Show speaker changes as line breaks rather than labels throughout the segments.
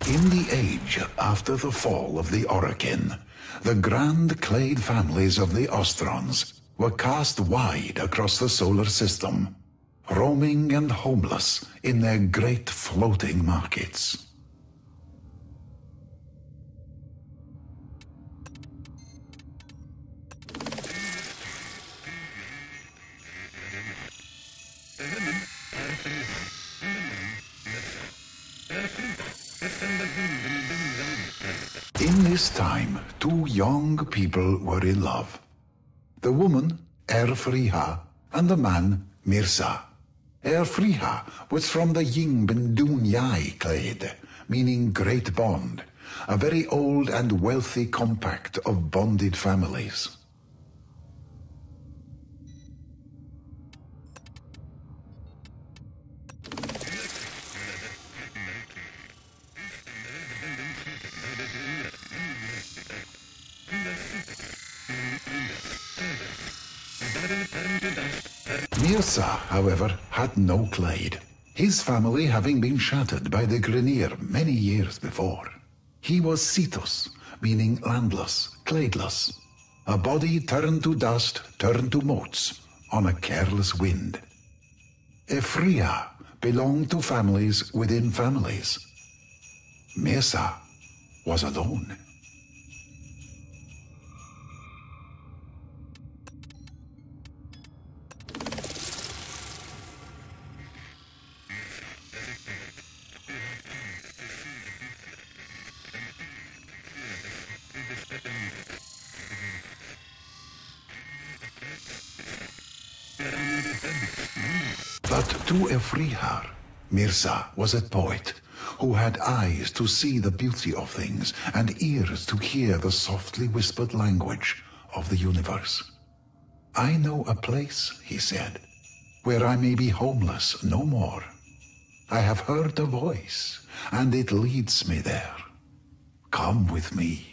In the age after the fall of the Orokin, the grand clade families of the Ostrons were cast wide across the solar system, roaming and homeless in their great floating markets. In this time, two young people were in love. The woman, Erfriha, and the man, Mirza. Erfriha was from the Yingbin clade, meaning great bond, a very old and wealthy compact of bonded families. Mirza, however, had no clade, his family having been shattered by the Grineer many years before. He was Cetus, meaning landless, cladeless, a body turned to dust, turned to motes, on a careless wind. Efria belonged to families within families. Mirza was alone. But to Efrihar, Mirza was a poet who had eyes to see the beauty of things and ears to hear the softly whispered language of the universe. "I know a place," he said, "where I may be homeless no more. I have heard a voice, and it leads me there. Come with me."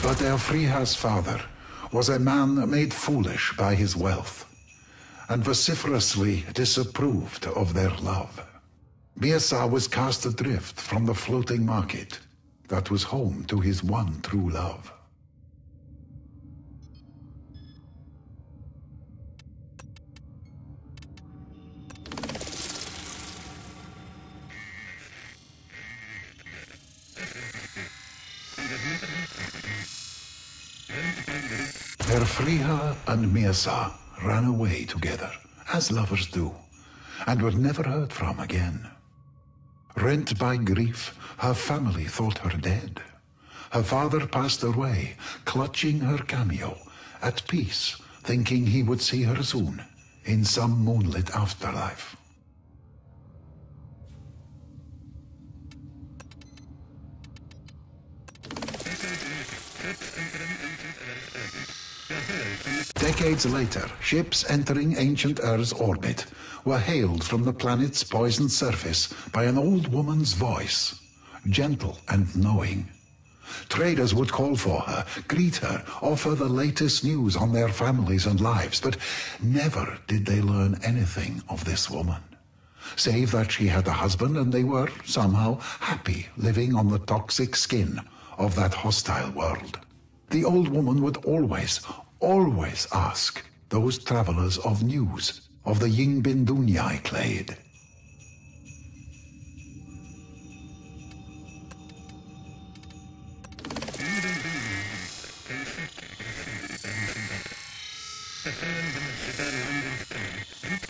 But Elfriha's father was a man made foolish by his wealth, and vociferously disapproved of their love. Mirza was cast adrift from the floating market that was home to his one true love. Erfriha and Mirza ran away together, as lovers do, and were never heard from again. Rent by grief, her family thought her dead. Her father passed away, clutching her cameo, at peace, thinking he would see her soon, in some moonlit afterlife. Decades later, ships entering ancient Earth's orbit were hailed from the planet's poisoned surface by an old woman's voice, gentle and knowing. Traders would call for her, greet her, offer the latest news on their families and lives, but never did they learn anything of this woman, save that she had a husband and they were somehow happy living on the toxic skin of that hostile world. The old woman would always ask those travelers of news of the Yingbin clade.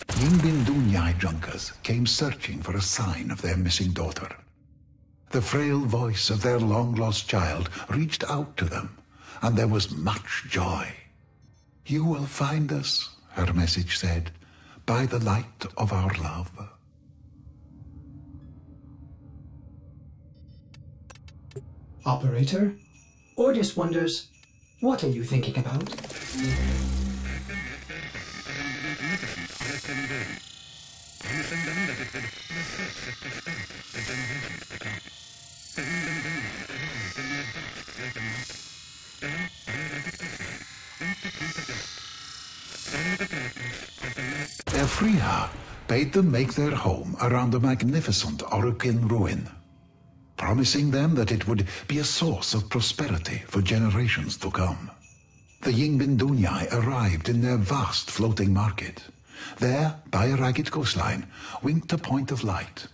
Yingbin junkers came searching for a sign of their missing daughter. The frail voice of their long-lost child reached out to them, and there was much joy. "You will find us," her message said, "by the light of our love."
Operator? Ordis wonders, what are you thinking about?
Elfriha bade them make their home around a magnificent Orokin ruin, promising them that it would be a source of prosperity for generations to come. The Yingbindunyai arrived in their vast floating market. There, by a ragged coastline, winked a point of light.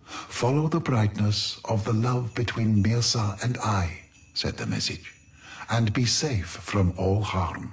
"Follow the brightness of the love between Mirza and I," said the message, "and be safe from all harm."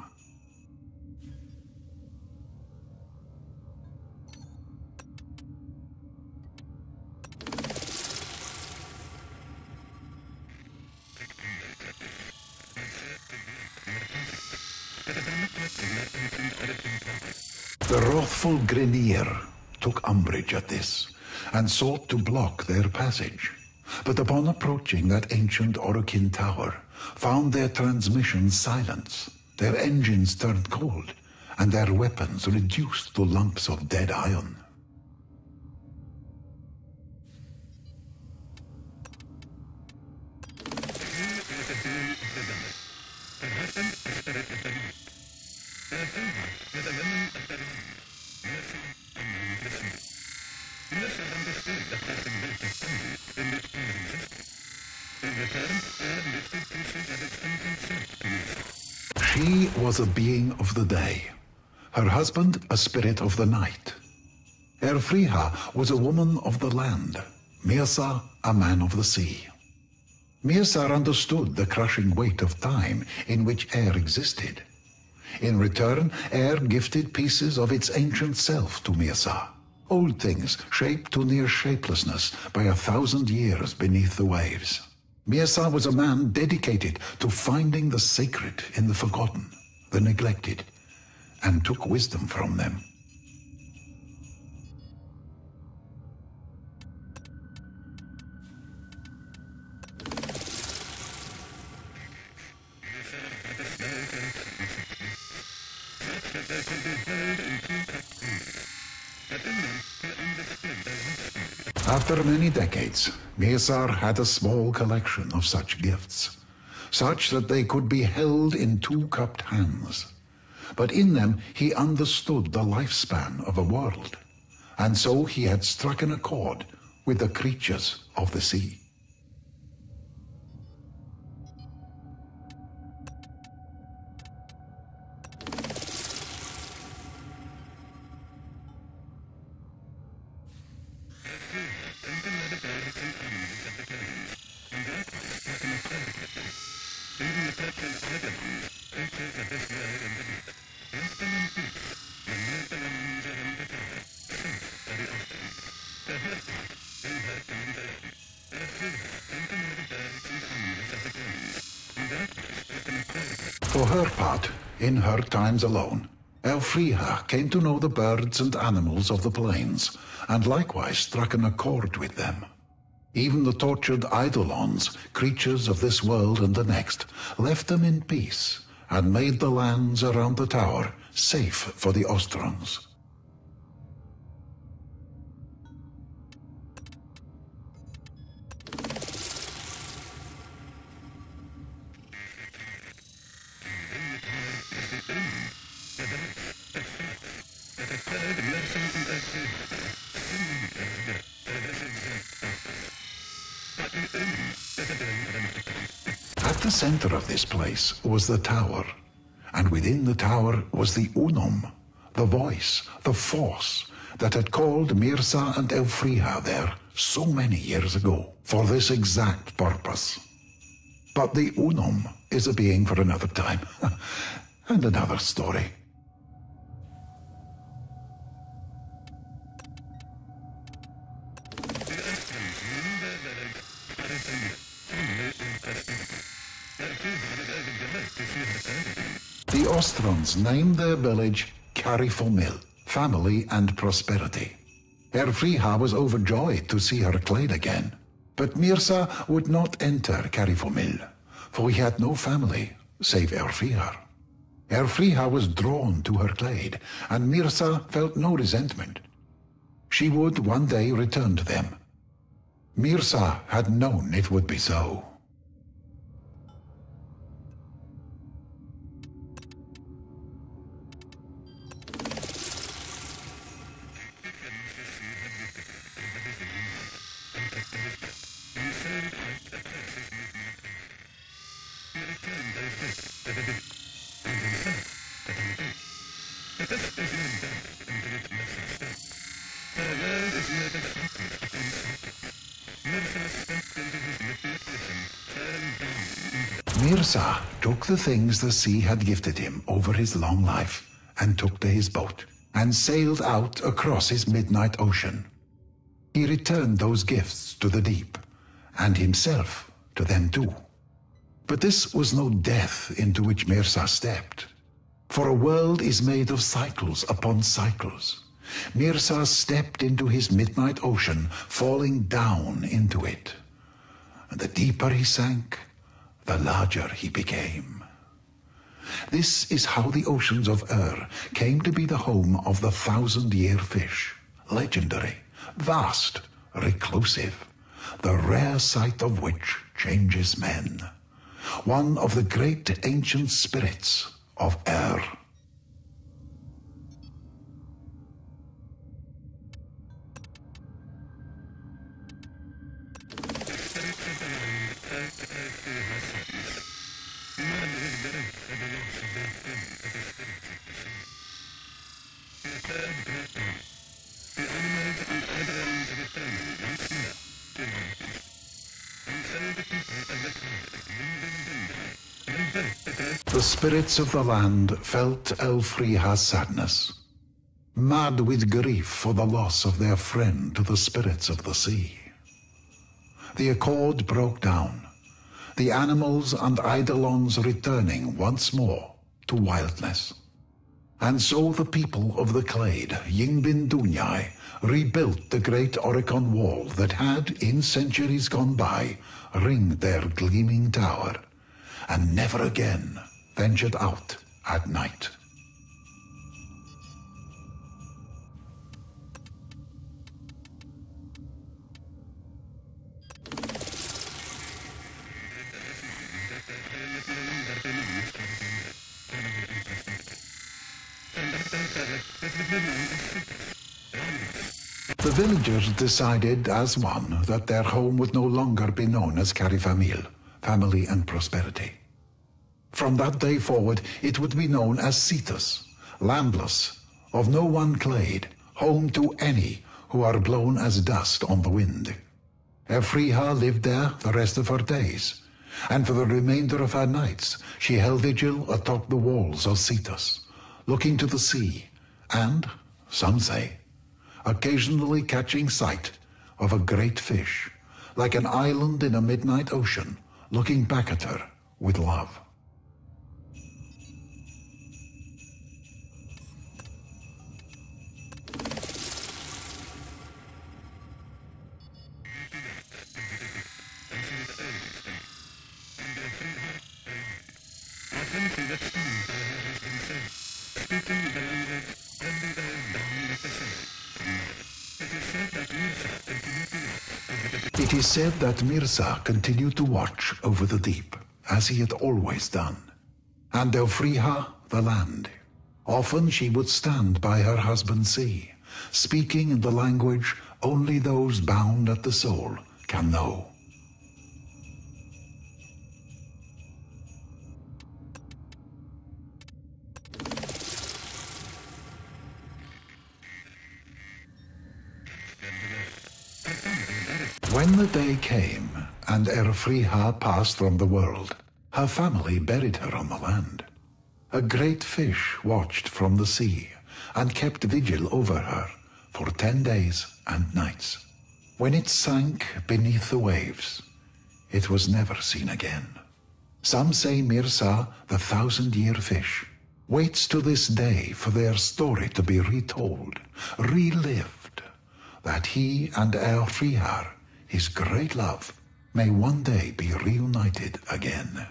The wrathful Grineer took umbrage at this, and sought to block their passage, but upon approaching that ancient Orokin tower, found their transmissions silenced, their engines turned cold, and their weapons reduced to lumps of dead iron. She was a being of the day, her husband a spirit of the night. Elfriha was a woman of the land, Mirza a man of the sea. Mirza understood the crushing weight of time in which air existed. In return, air gifted pieces of its ancient self to Mirza, old things shaped to near shapelessness by 1,000 years beneath the waves. Mirza was a man dedicated to finding the sacred in the forgotten, the neglected, and took wisdom from them. After many decades, Mirza had a small collection of such gifts, such that they could be held in two cupped hands. But in them he understood the lifespan of a world, and so he had struck an accord with the creatures of the sea. For her part, in her times alone, Elfriha came to know the birds and animals of the plains, and likewise struck an accord with them. Even the tortured Eidolons, creatures of this world and the next, left them in peace, and made the lands around the tower safe for the Ostrons. At the center of this place was the tower, and within the tower was the Unum, the voice, the force that had called Mirza and Elfriha there so many years ago for this exact purpose. But the Unum is a being for another time and another story. The Ostrons named their village Carifomil, family and prosperity. Elfriha was overjoyed to see her clade again. But Mirza would not enter Carifomil, for he had no family save Erfrihar. Erfrihar was drawn to her glade, and Mirza felt no resentment. She would one day return to them. Mirza had known it would be so. Mirza took the things the sea had gifted him over his long life, and took to his boat, and sailed out across his midnight ocean. He returned those gifts to the deep, and himself to them too. But this was no death into which Mirza stepped, for a world is made of cycles upon cycles. Mirza stepped into his midnight ocean, falling down into it. And the deeper he sank, the larger he became. This is how the oceans of came to be the home of the 1,000-year fish, legendary, vast, reclusive, the rare sight of which changes men. One of the great ancient spirits of The spirits of the land felt Elfriha's sadness, mad with grief for the loss of their friend to the spirits of the sea. The accord broke down, the animals and eidolons returning once more to wildness. And so the people of the clade, Yingbin Dunyai, rebuilt the great Oricon wall that had, in centuries gone by, ringed their gleaming tower, and never again ventured out at night. The villagers decided as one that their home would no longer be known as Carifamil, family and prosperity. From that day forward, it would be known as Cetus, landless, of no one clade, home to any who are blown as dust on the wind. Erfriha lived there the rest of her days, and for the remainder of her nights she held vigil atop the walls of Cetus, looking to the sea, and, some say, occasionally catching sight of a great fish, like an island in a midnight ocean, looking back at her with love. It is said that Mirza continued to watch over the deep, as he had always done, and Elfriha the land. Often she would stand by her husband's sea, speaking in the language only those bound at the soul can know. When the day came, and Erfriha passed from the world, her family buried her on the land. A great fish watched from the sea, and kept vigil over her for 10 days and nights. When it sank beneath the waves, it was never seen again. Some say Mirza, the 1,000-year fish, waits to this day for their story to be retold, relived, that he and Erfrihar, his great love, may one day be reunited again.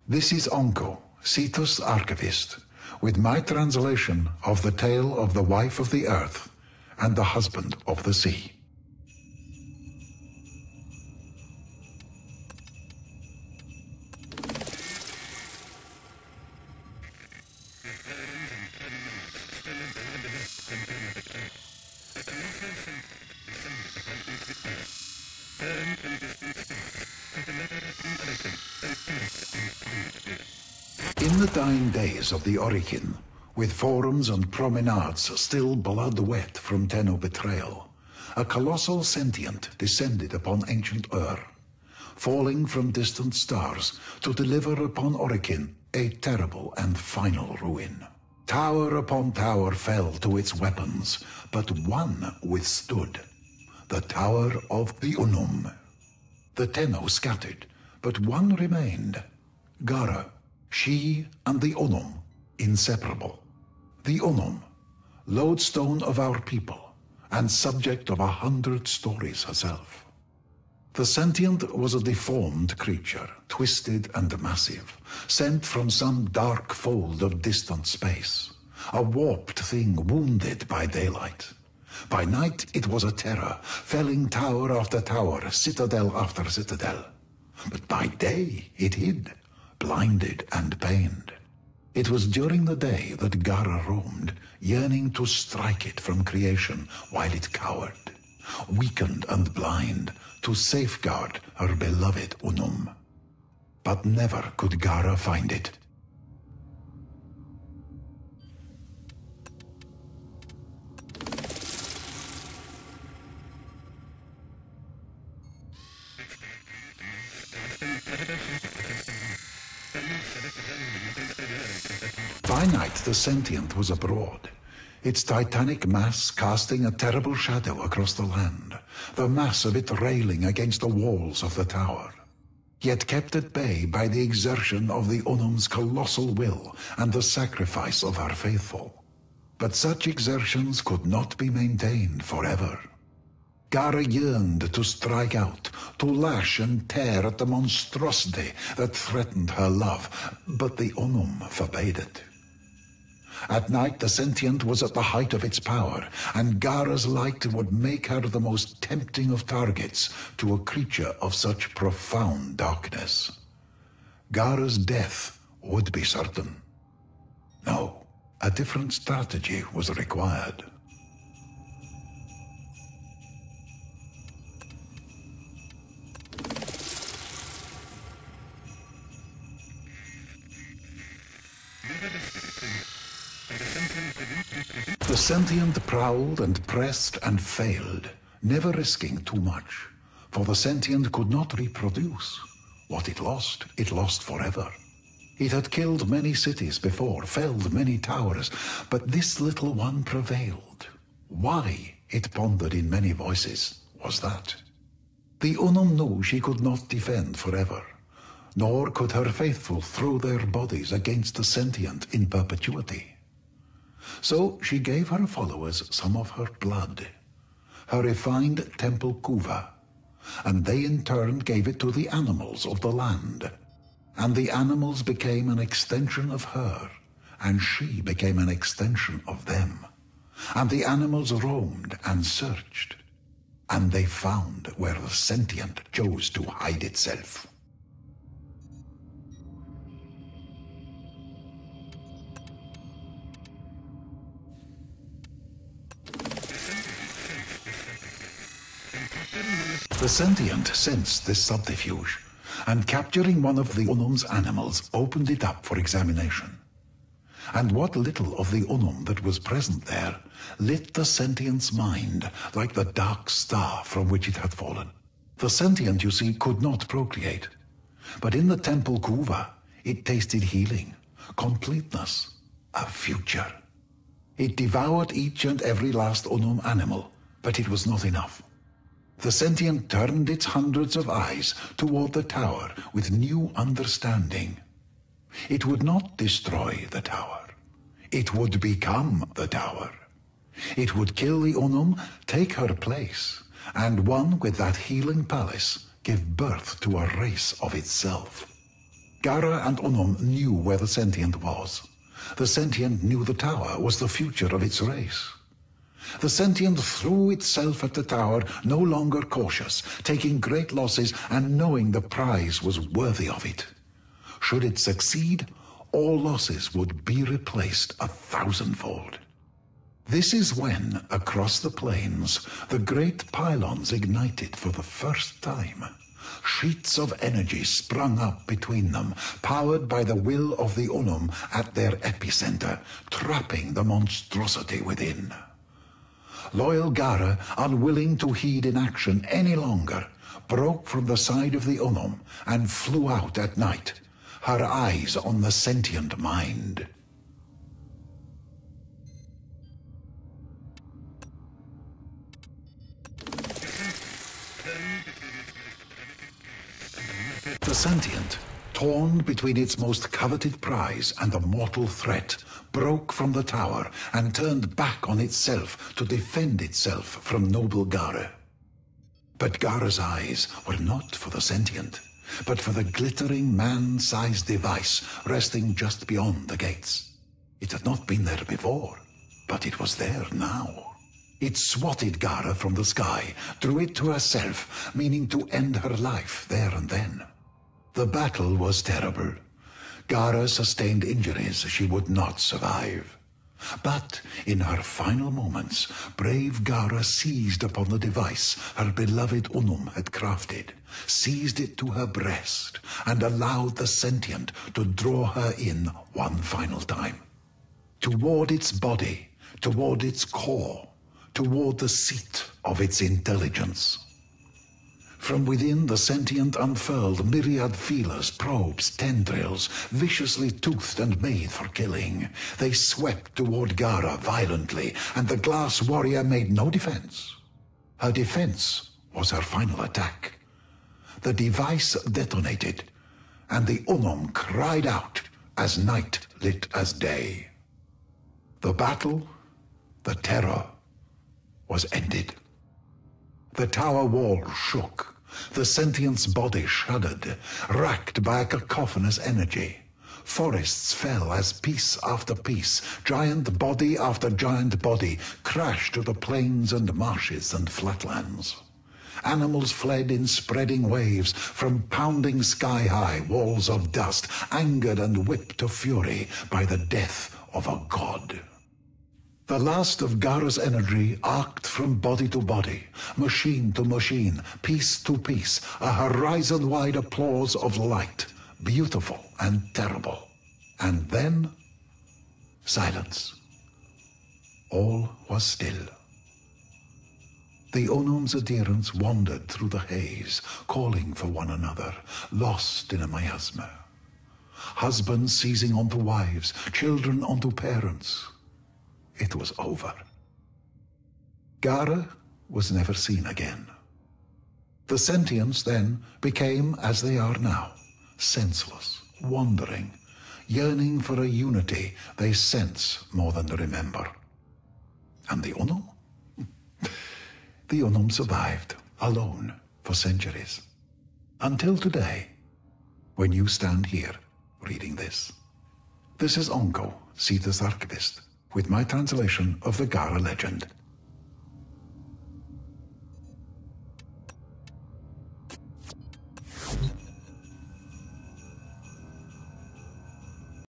This is Onko, Cetus archivist, with my translation of the tale of the wife of the earth and the husband of the sea. In the dying days of the Orichin, with forums and promenades still blood-wet from Tenno betrayal, a colossal sentient descended upon ancient Ur, falling from distant stars to deliver upon Orichin a terrible and final ruin. Tower upon tower fell to its weapons, but one withstood, the Tower of the Unum. The Tenno scattered, but one remained, Gara, she and the Unum, inseparable. The Unum, lodestone of our people, and subject of 100 stories herself. The sentient was a deformed creature, twisted and massive, sent from some dark fold of distant space, a warped thing wounded by daylight. By night it was a terror, felling tower after tower, citadel after citadel. But by day it hid, blinded and pained. It was during the day that Gara roamed, yearning to strike it from creation while it cowered, weakened and blind, to safeguard her beloved Unum. But never could Gara find it. By night the sentient was abroad, its titanic mass casting a terrible shadow across the land, the mass of it railing against the walls of the tower, yet kept at bay by the exertion of the Unum's colossal will and the sacrifice of her faithful. But such exertions could not be maintained forever. Gara yearned to strike out, to lash and tear at the monstrosity that threatened her love, but the Unum forbade it. At night the sentient was at the height of its power, and Gara's light would make her the most tempting of targets to a creature of such profound darkness. Gara's death would be certain. No, a different strategy was required. The sentient prowled and pressed and failed, never risking too much, for the sentient could not reproduce. What it lost forever. It had killed many cities before, felled many towers, but this little one prevailed. Why, it pondered in many voices, was that? The Unum knew she could not defend forever, nor could her faithful throw their bodies against the sentient in perpetuity. So she gave her followers some of her blood, her refined temple kuva, and they in turn gave it to the animals of the land. And the animals became an extension of her, and she became an extension of them. And the animals roamed and searched, and they found where the sentient chose to hide itself. The sentient sensed this subterfuge, and capturing one of the Unum's animals, opened it up for examination. And what little of the Unum that was present there lit the sentient's mind like the dark star from which it had fallen. The sentient, you see, could not procreate, but in the temple kuva it tasted healing, completeness, a future. It devoured each and every last Unum animal, but it was not enough. The sentient turned its hundreds of eyes toward the tower with new understanding. It would not destroy the tower. It would become the tower. It would kill the Unum, take her place, and one with that healing palace give birth to a race of itself. Gara and Unum knew where the sentient was. The sentient knew the tower was the future of its race. The sentient threw itself at the tower, no longer cautious, taking great losses and knowing the prize was worthy of it. Should it succeed, all losses would be replaced 1,000-fold. This is when, across the plains, the great pylons ignited for the first time. Sheets of energy sprung up between them, powered by the will of the Unum at their epicenter, trapping the monstrosity within. Loyal Gara, unwilling to heed inaction any longer, broke from the side of the Unum and flew out at night, her eyes on the sentient mind. The sentient, torn between its most coveted prize and the mortal threat, broke from the tower and turned back on itself to defend itself from noble Gara. But Gara's eyes were not for the sentient, but for the glittering man-sized device resting just beyond the gates. It had not been there before, but it was there now. It swatted Gara from the sky, drew it to herself, meaning to end her life there and then. The battle was terrible. Gara sustained injuries she would not survive. But in her final moments, brave Gara seized upon the device her beloved Unum had crafted, seized it to her breast, and allowed the sentient to draw her in one final time. Toward its body, toward its core, toward the seat of its intelligence. From within, the sentient unfurled myriad feelers, probes, tendrils, viciously toothed and made for killing. They swept toward Gara violently, and the glass warrior made no defense. Her defense was her final attack. The device detonated, and the Unum cried out as night lit as day. The battle, the terror, was ended. The tower wall shook. The sentient's body shuddered, racked by a cacophonous energy. Forests fell as piece after piece, giant body after giant body, crashed to the plains and marshes and flatlands. Animals fled in spreading waves from pounding sky-high walls of dust, angered and whipped to fury by the death of a god. The last of Gara's energy arced from body to body, machine to machine, piece to piece, a horizon-wide applause of light, beautiful and terrible. And then, silence. All was still. The Unum's adherents wandered through the haze, calling for one another, lost in a miasma. Husbands seizing onto wives, children onto parents. It was over. Gara was never seen again. The sentients then became as they are now, senseless, wandering, yearning for a unity they sense more than remember. And the Unum? The Unum survived, alone, for centuries. Until today, when you stand here reading this. This is Onko, Cetus Archivist, with my translation of the Gara legend.